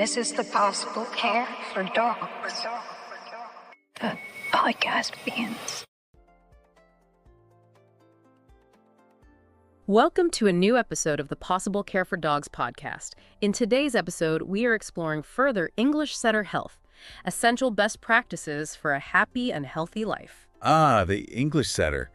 This is the Possible Care for Dogs. The podcast begins. Welcome to a new episode of the Pawsible Care for Dogs podcast. In today's episode, we are exploring further English setter health, essential best practices for a happy and healthy life. Ah, the English setter.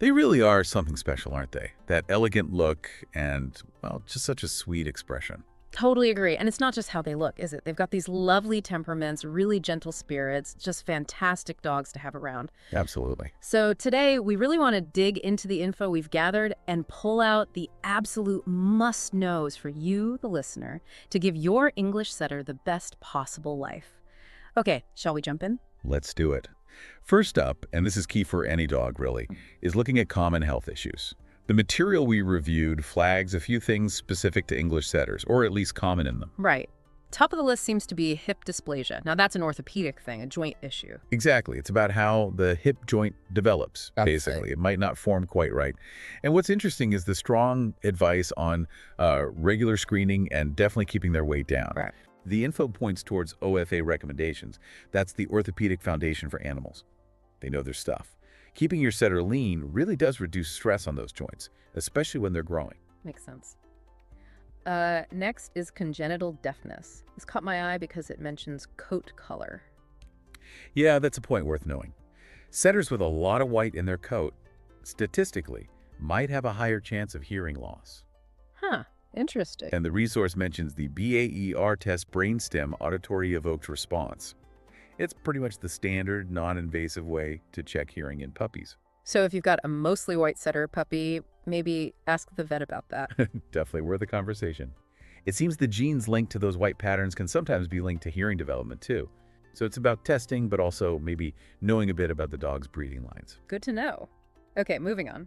They really are something special, aren't they? That elegant look and, well, just such a sweet expression. Totally agree. And it's not just how they look, is it? They've got these lovely temperaments, really gentle spirits, just fantastic dogs to have around. Absolutely. So today, we really want to dig into the info we've gathered and pull out the absolute must-knows for you, the listener, to give your English setter the best possible life. Okay, shall we jump in? Let's do it. First up, and this is key for any dog really, is looking at common health issues. The material we reviewed flags a few things specific to English setters, or at least common in them. Right. Top of the list seems to be hip dysplasia. Now that's an orthopedic thing, a joint issue. Exactly. It's about how the hip joint develops, basically. It might not form quite right. And what's interesting is the strong advice on regular screening and definitely keeping their weight down. Right. The info points towards OFA recommendations. That's the Orthopedic Foundation for Animals. They know their stuff. Keeping your setter lean really does reduce stress on those joints, especially when they're growing. Makes sense. Next is congenital deafness. This caught my eye because it mentions coat color. Yeah, that's a point worth knowing. Setters with a lot of white in their coat, statistically, might have a higher chance of hearing loss. Huh. Interesting. And the resource mentions the BAER test brainstem auditory evoked response. It's pretty much the standard, non-invasive way to check hearing in puppies. So if you've got a mostly white setter puppy, maybe ask the vet about that. Definitely worth a conversation. It seems the genes linked to those white patterns can sometimes be linked to hearing development too. So it's about testing, but also maybe knowing a bit about the dog's breathing lines. Good to know. Okay, moving on.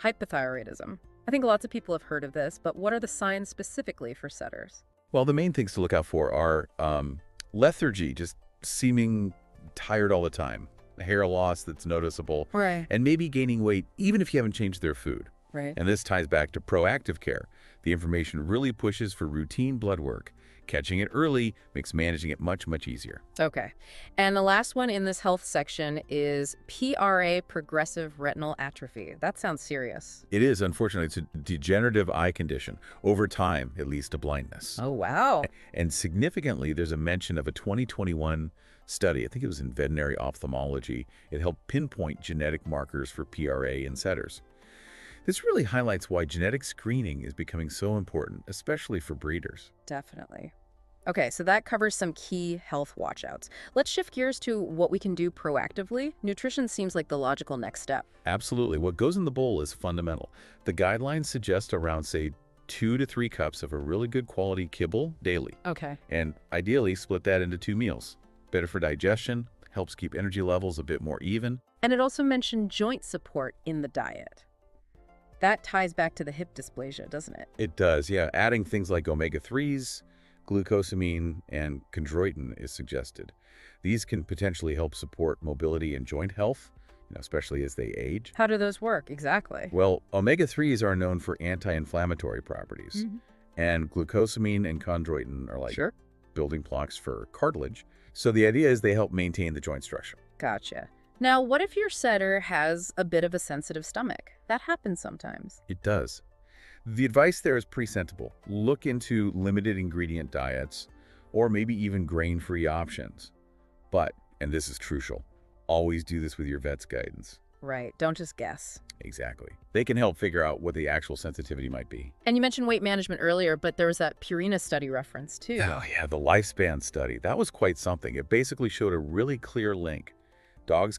Hypothyroidism. I think lots of people have heard of this, but what are the signs specifically for setters? Well, the main things to look out for are lethargy, just seeming tired all the time, hair loss that's noticeable, Right. and maybe gaining weight even if you haven't changed their food. Right. And this ties back to proactive care. The information really pushes for routine blood work. Catching it early makes managing it much, much easier. Okay. And the last one in this health section is PRA, progressive retinal atrophy. That sounds serious. It is, unfortunately, it's a degenerative eye condition. Over time, it leads to blindness. Oh, wow. And significantly, there's a mention of a 2021 study. I think it was in veterinary ophthalmology. It helped pinpoint genetic markers for PRA in setters. This really highlights why genetic screening is becoming so important, especially for breeders. Definitely. Okay, so that covers some key health watchouts. Let's shift gears to what we can do proactively. Nutrition seems like the logical next step. Absolutely. What goes in the bowl is fundamental. The guidelines suggest around, say, 2 to 3 cups of a really good quality kibble daily. Okay. And ideally, split that into 2 meals. Better for digestion, helps keep energy levels a bit more even. And it also mentioned joint support in the diet. That ties back to the hip dysplasia, doesn't it? It does, yeah. Adding things like omega-3s, glucosamine, and chondroitin is suggested. These can potentially help support mobility and joint health, especially as they age. How do those work exactly? Well, omega-3s are known for anti-inflammatory properties, and glucosamine and chondroitin are like building blocks for cartilage. So the idea is they help maintain the joint structure. Gotcha. Now, what if your setter has a bit of a sensitive stomach? That happens sometimes. It does. The advice there is pretty sensible. Look into limited ingredient diets or maybe even grain-free options. But, and this is crucial, always do this with your vet's guidance. Right. Don't just guess. Exactly. They can help figure out what the actual sensitivity might be. And you mentioned weight management earlier, but there was that Purina study reference too. Oh yeah, the lifespan study. That was quite something. It basically showed a really clear link. Dogs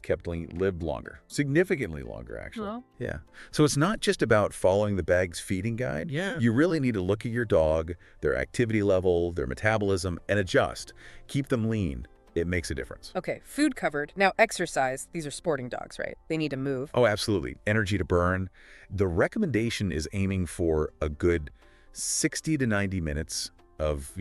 lived longer, significantly longer, actually. Oh. Yeah. So it's not just about following the bag's feeding guide. Yeah. You really need to look at your dog, their activity level, their metabolism, and adjust. Keep them lean. It makes a difference. Okay, food covered. Now, exercise. These are sporting dogs, right? They need to move. Oh, absolutely. Energy to burn. The recommendation is aiming for a good 60 to 90 minutes of,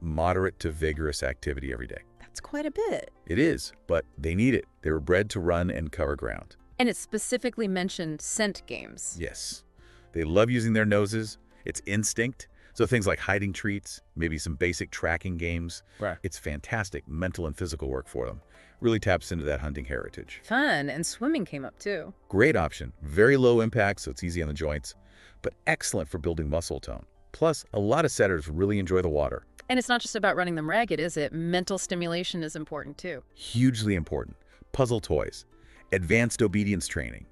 moderate to vigorous activity every day. That's quite a bit. It is, but they need it. They were bred to run and cover ground. And it specifically mentioned scent games. Yes. They love using their noses. It's instinct. So things like hiding treats, maybe some basic tracking games. Right. It's fantastic mental and physical work for them. Really taps into that hunting heritage. Fun, and swimming came up too. Great option. Very low impact, so it's easy on the joints, but excellent for building muscle tone. Plus, a lot of setters really enjoy the water. And it's not just about running them ragged, is it? Mental stimulation is important too. Hugely important. Puzzle toys, advanced obedience training,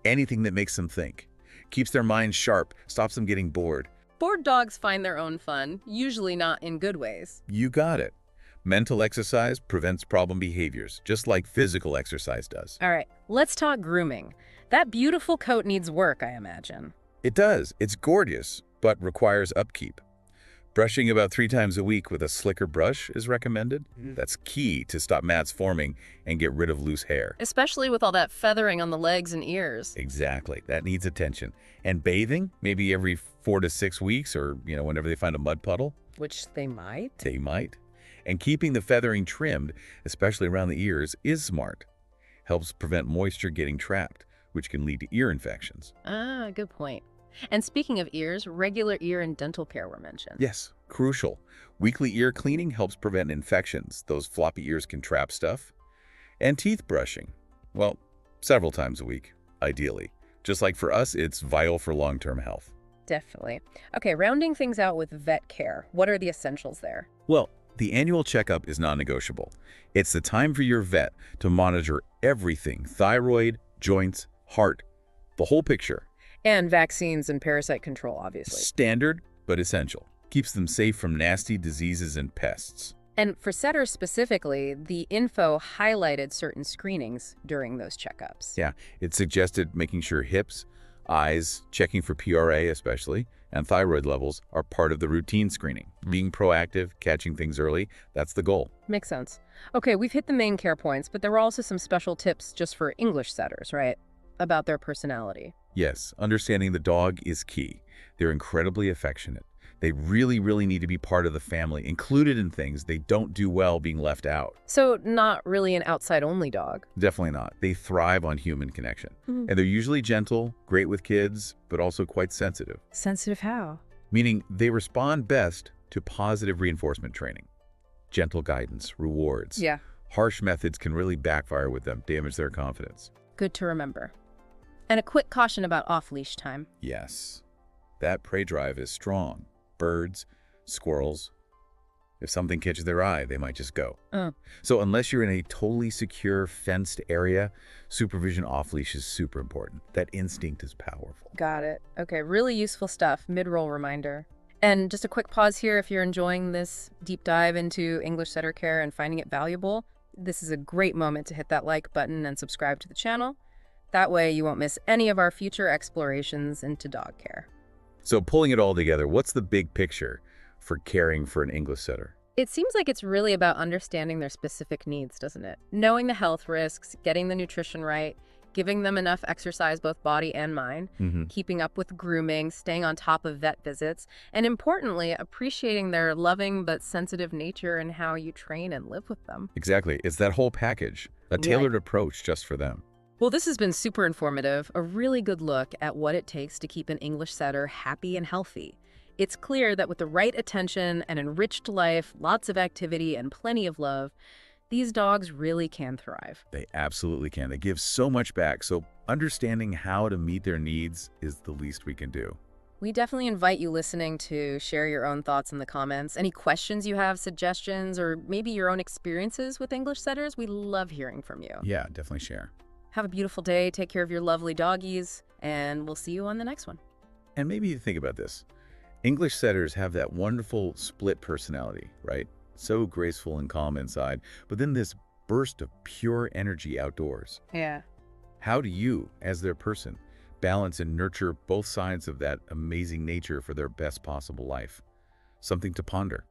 anything that makes them think. Keeps their minds sharp, stops them getting bored. Bored dogs find their own fun, usually not in good ways. You got it. Mental exercise prevents problem behaviors, just like physical exercise does. All right, let's talk grooming. That beautiful coat needs work, I imagine. It does. It's gorgeous, but requires upkeep. Brushing about 3 times a week with a slicker brush is recommended. That's key to stop mats forming and get rid of loose hair. Especially with all that feathering on the legs and ears. Exactly. That needs attention. And bathing, maybe every 4 to 6 weeks or, whenever they find a mud puddle. Which they might. They might. And keeping the feathering trimmed, especially around the ears, is smart. Helps prevent moisture getting trapped, which can lead to ear infections. Ah, good point. And speaking of ears, regular ear and dental care were mentioned. Yes, crucial. Weekly ear cleaning helps prevent infections. Those floppy ears can trap stuff. And teeth brushing. Well, several times a week, ideally. Just like for us, it's vital for long-term health. Definitely. Okay, rounding things out with vet care. What are the essentials there? Well, the annual checkup is non-negotiable. It's the time for your vet to monitor everything: thyroid, joints, heart, the whole picture. And vaccines and parasite control, obviously. Standard, but essential. Keeps them safe from nasty diseases and pests. And for setters specifically, the info highlighted certain screenings during those checkups. Yeah, it suggested making sure hips, eyes, checking for PRA especially, and thyroid levels are part of the routine screening. Being proactive, catching things early, that's the goal. Makes sense. Okay, we've hit the main care points, but there were also some special tips just for English setters, right? About their personality. Yes, understanding the dog is key. They're incredibly affectionate. They really, really need to be part of the family, included in things they don't do well being left out. So not really an outside-only dog. Definitely not. They thrive on human connection. And they're usually gentle, great with kids, but also quite sensitive. Sensitive how? Meaning they respond best to positive reinforcement training. Gentle guidance, rewards. Yeah. Harsh methods can really backfire with them, damage their confidence. Good to remember. And a quick caution about off-leash time. Yes, that prey drive is strong. Birds, squirrels. If something catches their eye, they might just go. So unless you're in a totally secure, fenced area, supervision off-leash is super important. That instinct is powerful. Got it. Okay, really useful stuff. Mid-roll reminder. And just a quick pause here if you're enjoying this deep dive into English setter care and finding it valuable. This is a great moment to hit that like button and subscribe to the channel. That way you won't miss any of our future explorations into dog care. So pulling it all together, what's the big picture for caring for an English setter? It seems like it's really about understanding their specific needs, doesn't it? Knowing the health risks, getting the nutrition right, giving them enough exercise, both body and mind, keeping up with grooming, staying on top of vet visits, and importantly, appreciating their loving but sensitive nature and how you train and live with them. Exactly. It's that whole package, a tailored approach just for them. Well, this has been super informative, a really good look at what it takes to keep an English setter happy and healthy. It's clear that with the right attention, an enriched life, lots of activity, and plenty of love, these dogs really can thrive. They absolutely can. They give so much back, so understanding how to meet their needs is the least we can do. We definitely invite you listening to share your own thoughts in the comments. Any questions you have, suggestions, or maybe your own experiences with English setters, we love hearing from you. Yeah, definitely share. Have a beautiful day, take care of your lovely doggies, and we'll see you on the next one. And maybe you think about this. English setters have that wonderful split personality, right? So graceful and calm inside, but then this burst of pure energy outdoors. Yeah. How do you, as their person, balance and nurture both sides of that amazing nature for their best possible life? Something to ponder.